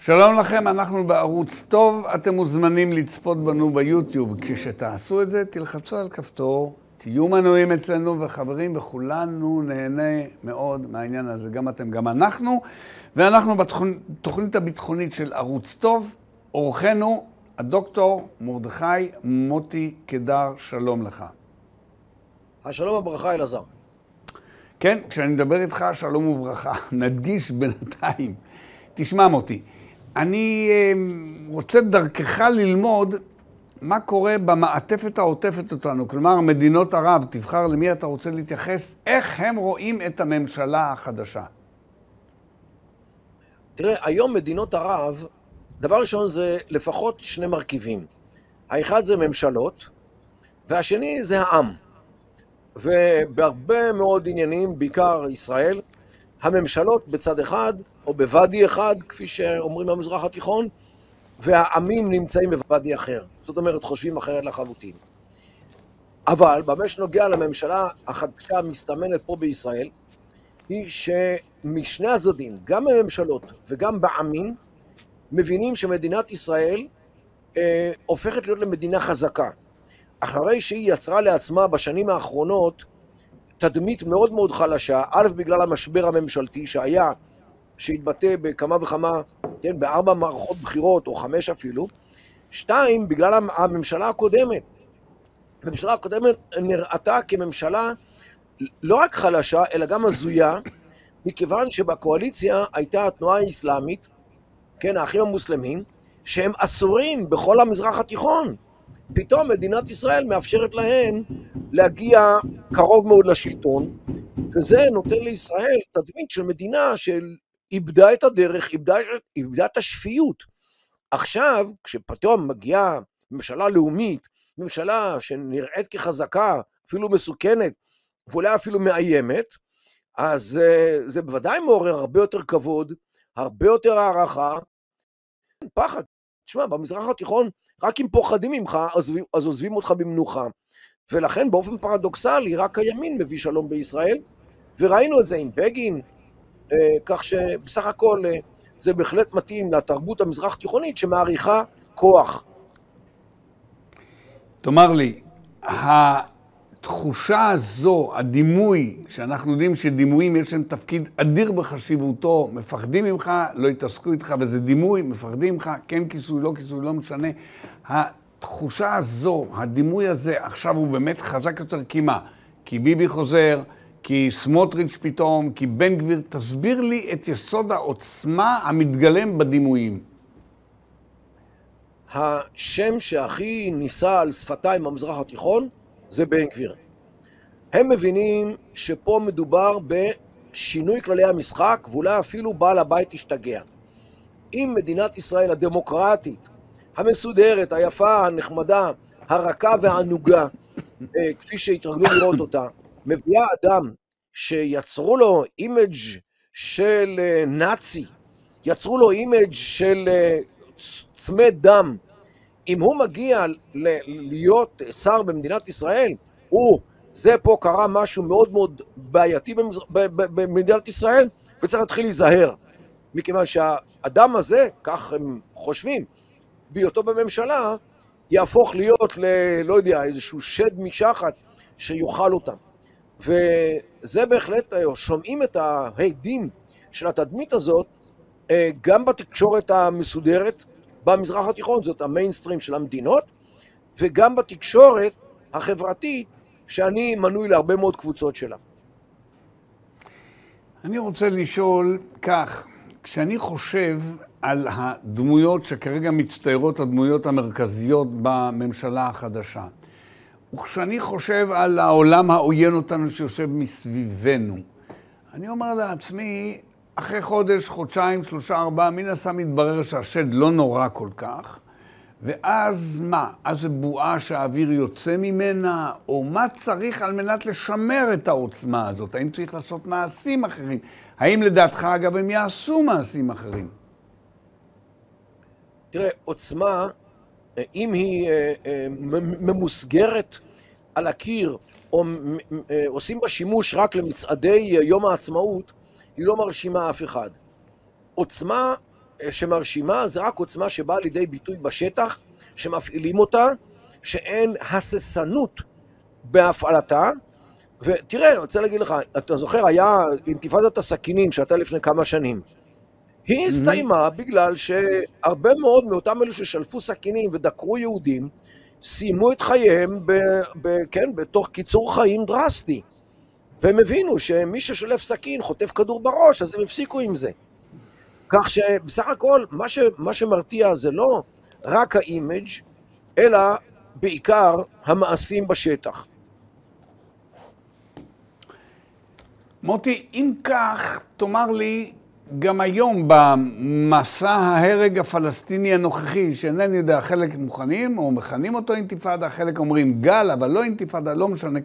שלום לכם, אנחנו בערוץ טוב, אתם מוזמנים לצפות בנו ביוטיוב. כשתעשו את זה, תלחצו על כפתור, תהיו מנויים אצלנו וחברים, וכולנו נהנה מאוד מהעניין הזה, גם אתם, גם אנחנו. ואנחנו בתוכנית הביטחונית של ערוץ טוב, אורחנו הדוקטור מרדכי מוטי קדר, שלום לך. השלום וברכה, אלעזר. כן, כשאני מדבר איתך, שלום וברכה, נדגיש בינתיים. תשמע מוטי, אני רוצה דרכך ללמוד מה קורה במעטפת העוטפת אותנו, כלומר מדינות ערב, תבחר למי אתה רוצה להתייחס, איך הם רואים את הממשלה החדשה. תראה, היום מדינות ערב, דבר ראשון זה לפחות שני מרכיבים. האחד זה ממשלות, והשני זה העם. ובהרבה מאוד עניינים, בעיקר ישראל, הממשלות בצד אחד, או בוואדי אחד, כפי שאומרים במזרח התיכון, והעמים נמצאים בוואדי אחר. זאת אומרת, חושבים אחרת לחלוטין. אבל במה שנוגע לממשלה החדשה המסתמנת פה בישראל, היא שמשני הצדדים, גם בממשלות וגם בעמים, מבינים שמדינת ישראל הופכת להיות למדינה חזקה. אחרי שהיא יצרה לעצמה בשנים האחרונות תדמית מאוד מאוד חלשה, א' בגלל המשבר הממשלתי שהיה, שהתבטא בכמה וכמה, כן, ב4 מערכות בחירות או 5 אפילו, 2 בגלל הממשלה הקודמת. הממשלה הקודמת נראתה כממשלה לא רק חלשה, אלא גם הזויה, מכיוון שבקואליציה הייתה התנועה האסלאמית, כן, האחים המוסלמים, שהם אסורים בכל המזרח התיכון. פתאום מדינת ישראל מאפשרת להם להגיע קרוב מאוד לשלטון, וזה נותן לישראל תדמית של מדינה שאיבדה את הדרך, איבדה את השפיות. עכשיו, כשפתאום מגיעה ממשלה לאומית, ממשלה שנראית כחזקה, אפילו מסוכנת, ואולי אפילו מאיימת, אז זה בוודאי מעורר הרבה יותר כבוד, הרבה יותר הערכה, פחד. תשמע, במזרח התיכון, רק אם פוחדים ממך, אז עוזבים אותך במנוחה. ולכן באופן פרדוקסלי, רק הימין מביא שלום בישראל, וראינו את זה עם בגין, כך שבסך הכל זה בהחלט מתאים לתרבות המזרח תיכונית שמעריכה כוח. תאמר לי, התחושה הזו, הדימוי, שאנחנו יודעים שדימויים יש להם תפקיד אדיר בחשיבותו, מפחדים ממך, לא יתעסקו איתך, וזה דימוי, מפחדים ממך, כן כיסוי, לא כיסוי, לא משנה. התחושה הזו, הדימוי הזה, עכשיו הוא באמת חזק יותר, כי מה? כי ביבי חוזר, כי סמוטריץ' פתאום, כי בן גביר, תסביר לי את יסוד העוצמה המתגלם בדימויים. השם שהכי ניסה על שפתיים במזרח התיכון זה בן גביר. הם מבינים שפה מדובר בשינוי כללי המשחק, ואולי אפילו בעל הבית השתגע. אם מדינת ישראל הדמוקרטית, המסודרת, היפה, הנחמדה, הרכה והענוגה, כפי שהתרגלו לראות אותה, מביאה אדם שיצרו לו אימג' של נאצי, יצרו לו אימג' של צמא דם, אם הוא מגיע להיות שר במדינת ישראל, זה פה קרה משהו מאוד מאוד בעייתי במדינת ישראל, וצריך להתחיל להיזהר. מכיוון שהאדם הזה, כך הם חושבים, בהיותו בממשלה, יהפוך להיות לא יודע, איזשהו שד משחת שיוכל אותם. וזה בהחלט, שומעים את ההדים של התדמית הזאת, גם בתקשורת המסודרת, במזרח התיכון, זאת המיינסטרים של המדינות, וגם בתקשורת החברתית, שאני מנוי להרבה מאוד קבוצות שלה. אני רוצה לשאול כך, כשאני חושב על הדמויות שכרגע מצטיירות, הדמויות המרכזיות בממשלה החדשה, וכשאני חושב על העולם העוין אותנו שיושב מסביבנו, אני אומר לעצמי, אחרי חודש, חודשיים, 3, 4, מן הסתם מתברר שהשד לא נורא כל כך, ואז מה? אז זה בועה שהאוויר יוצא ממנה, או מה צריך על מנת לשמר את העוצמה הזאת? האם צריך לעשות מעשים אחרים? האם לדעתך, אגב, הם יעשו מעשים אחרים? תראה, עוצמה, אם היא ממוסגרת על הקיר, או עושים בה שימוש רק למצעדי יום העצמאות, היא לא מרשימה אף אחד. עוצמה שמרשימה, זה רק עוצמה שבאה לידי ביטוי בשטח, שמפעילים אותה, שאין הססנות בהפעלתה. ותראה, אני רוצה להגיד לך, אתה זוכר, היה אינתיפאדת הסכינים שהייתה לפני כמה שנים. היא הסתיימה בגלל שהרבה מאוד מאותם אלו ששלפו סכינים ודקרו יהודים, סיימו את חייהם כן, בתוך קיצור חיים דרסטי. והם הבינו שמי ששולף סכין חוטף כדור בראש, אז הם הפסיקו עם זה. כך שבסך הכל, מה שמרתיע זה לא רק האימג', אלא בעיקר המעשים בשטח. מוטי, אם כך, תאמר לי, גם היום במסע ההרג הפלסטיני הנוכחי, שאינני יודע, חלק מוכנים או מכנים אותו אינתיפאדה, חלק אומרים גל, אבל לא אינתיפאדה, לא משנה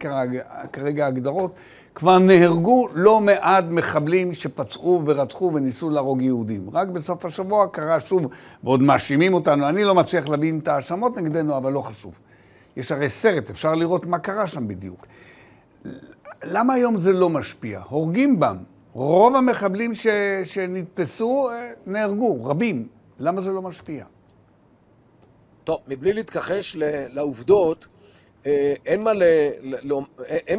כרגע ההגדרות, כבר נהרגו לא מעט מחבלים שפצעו ורצחו וניסו להרוג יהודים. רק בסוף השבוע קרה שוב, ועוד מאשימים אותנו, אני לא מצליח להבין את האשמות נגדנו, אבל לא חשוב. יש הרי סרט, אפשר לראות מה קרה שם בדיוק. למה היום זה לא משפיע? הורגים בם. רוב המחבלים שנתפסו נהרגו, רבים. למה זה לא משפיע? טוב, מבלי להתכחש לעובדות, אין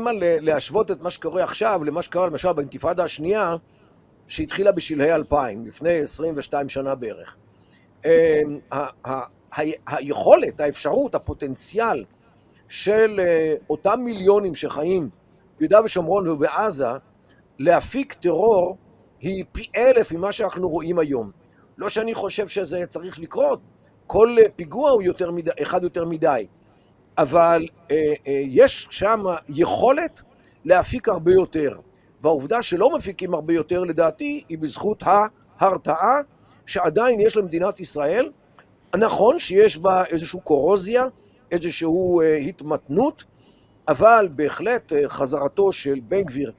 מה להשוות את מה שקורה עכשיו למה שקרה למשל באינתיפאדה השנייה, שהתחילה בשלהי 2000, לפני 22 שנה בערך. היכולת, האפשרות, הפוטנציאל של אותם מיליונים שחיים ביהודה ושומרון ובעזה, להפיק טרור היא פי 1000 ממה שאנחנו רואים היום. לא שאני חושב שזה צריך לקרות, כל פיגוע הוא אחד יותר מדי, אבל יש שם יכולת להפיק הרבה יותר. והעובדה שלא מפיקים הרבה יותר לדעתי היא בזכות ההרתעה שעדיין יש למדינת ישראל. נכון שיש בה איזושהי קורוזיה, איזושהי התמתנות, אבל בהחלט חזרתו של בן גביר,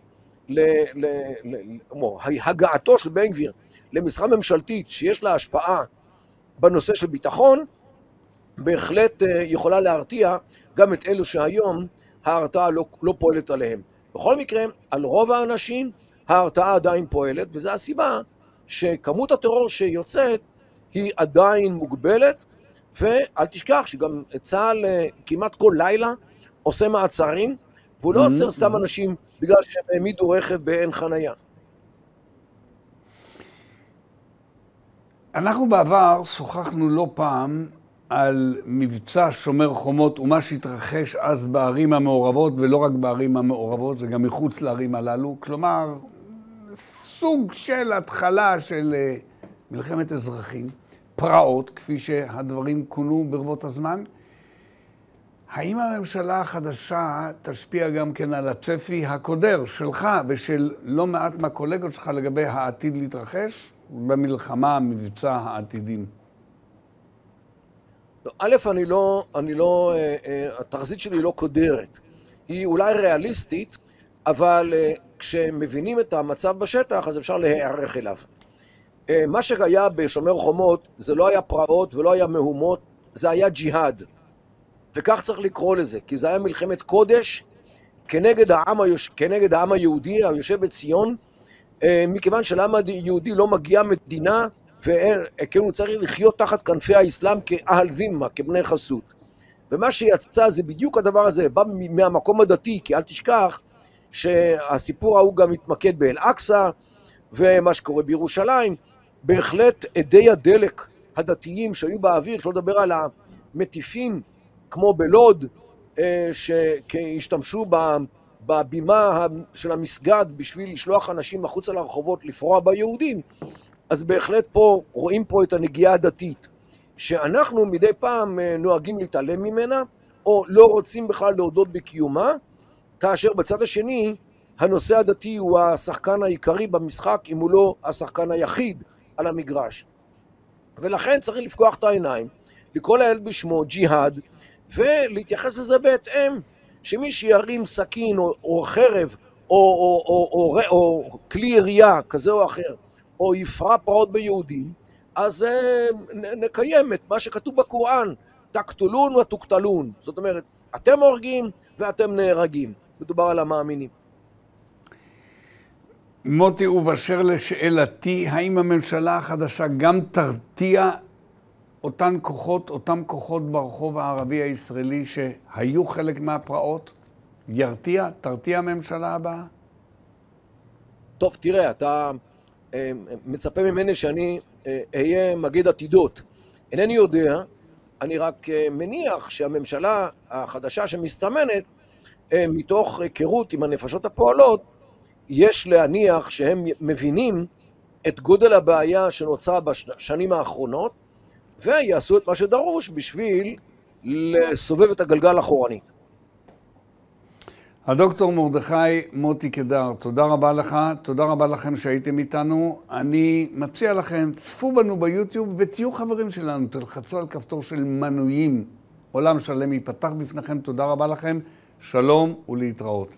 הגעתו של בן גביר למשרה ממשלתית שיש לה השפעה בנושא של ביטחון, בהחלט יכולה להרתיע גם את אלו שהיום ההרתעה לא פועלת עליהם. בכל מקרה, על רוב האנשים ההרתעה עדיין פועלת, וזו הסיבה שכמות הטרור שיוצאת היא עדיין מוגבלת, ואל תשכח שגם צה"ל כמעט כל לילה עושה מעצרים, והוא לא עוצר סתם אנשים בגלל שהם העמידו רכב באין חנייה. אנחנו בעבר שוחחנו לא פעם על מבצע שומר חומות ומה שהתרחש אז בערים המעורבות, ולא רק בערים המעורבות, זה גם מחוץ לערים הללו. כלומר, סוג של התחלה של מלחמת אזרחים, פרעות, כפי שהדברים כונו ברבות הזמן. האם הממשלה החדשה תשפיע גם כן על הצפי הקודר שלך ושל לא מעט מהקולגות שלך לגבי העתיד להתרחש במלחמה, מבצע העתידים? א', התחזית שלי לא קודרת. היא אולי ריאליסטית, אבל כשמבינים את המצב בשטח, אז אפשר להיערך אליו. מה שהיה בשומר חומות, זה לא היה פרעות ולא היה מהומות, זה היה ג'יהאד. וכך צריך לקרוא לזה, כי זה היה מלחמת קודש כנגד העם היהודי, היושב בציון, מכיוון שלעם היהודי לא מגיעה מדינה, וכאילו צריך לחיות תחת כנפי האסלאם כאהל זימה, כבני חסות. ומה שיצא זה בדיוק הדבר הזה, בא מהמקום הדתי, כי אל תשכח שהסיפור ההוא גם מתמקד באל-אקצא, ומה שקורה בירושלים, בהחלט עדי הדלק הדתיים שהיו באוויר, שלא לדבר על המטיפים, כמו בלוד, שהשתמשו בבימה של המסגד בשביל לשלוח אנשים מחוץ על הרחובות לפרוע ביהודים, אז בהחלט פה רואים פה את הנגיעה הדתית, שאנחנו מדי פעם נוהגים להתעלם ממנה, או לא רוצים בכלל להודות בקיומה, כאשר בצד השני הנושא הדתי הוא השחקן העיקרי במשחק, אם הוא לא השחקן היחיד על המגרש. ולכן צריך לפקוח את העיניים, לקרוא לילד בשמו ג'יהאד, ולהתייחס לזה בהתאם, שמי שירים סכין או חרב או כלי ירייה כזה או אחר, או יפרע פרעות ביהודים, אז נקיים את מה שכתוב בקוראן, תקטולון ותוקטלון. זאת אומרת, אתם הורגים ואתם נהרגים. מדובר על המאמינים. מוטי, ובאשר לשאלתי, האם הממשלה החדשה גם תרתיע אותם כוחות ברחוב הערבי הישראלי שהיו חלק מהפרעות? תרתיע הממשלה הבאה? טוב, תראה, אתה מצפה ממני שאני אהיה מגיד עתידות. אינני יודע, אני רק מניח שהממשלה החדשה שמסתמנת, מתוך היכרות עם הנפשות הפועלות, יש להניח שהם מבינים את גודל הבעיה שנוצרה בשנים האחרונות, ויעשו את מה שדרוש בשביל לסובב את הגלגל אחורנית. הדוקטור מרדכי מוטי קדר, תודה רבה לך, תודה רבה לכם שהייתם איתנו. אני מציע לכם, צפו בנו ביוטיוב ותהיו חברים שלנו, תלחצו על כפתור של מנויים. עולם שלם ייפתח בפניכם, תודה רבה לכם, שלום ולהתראות.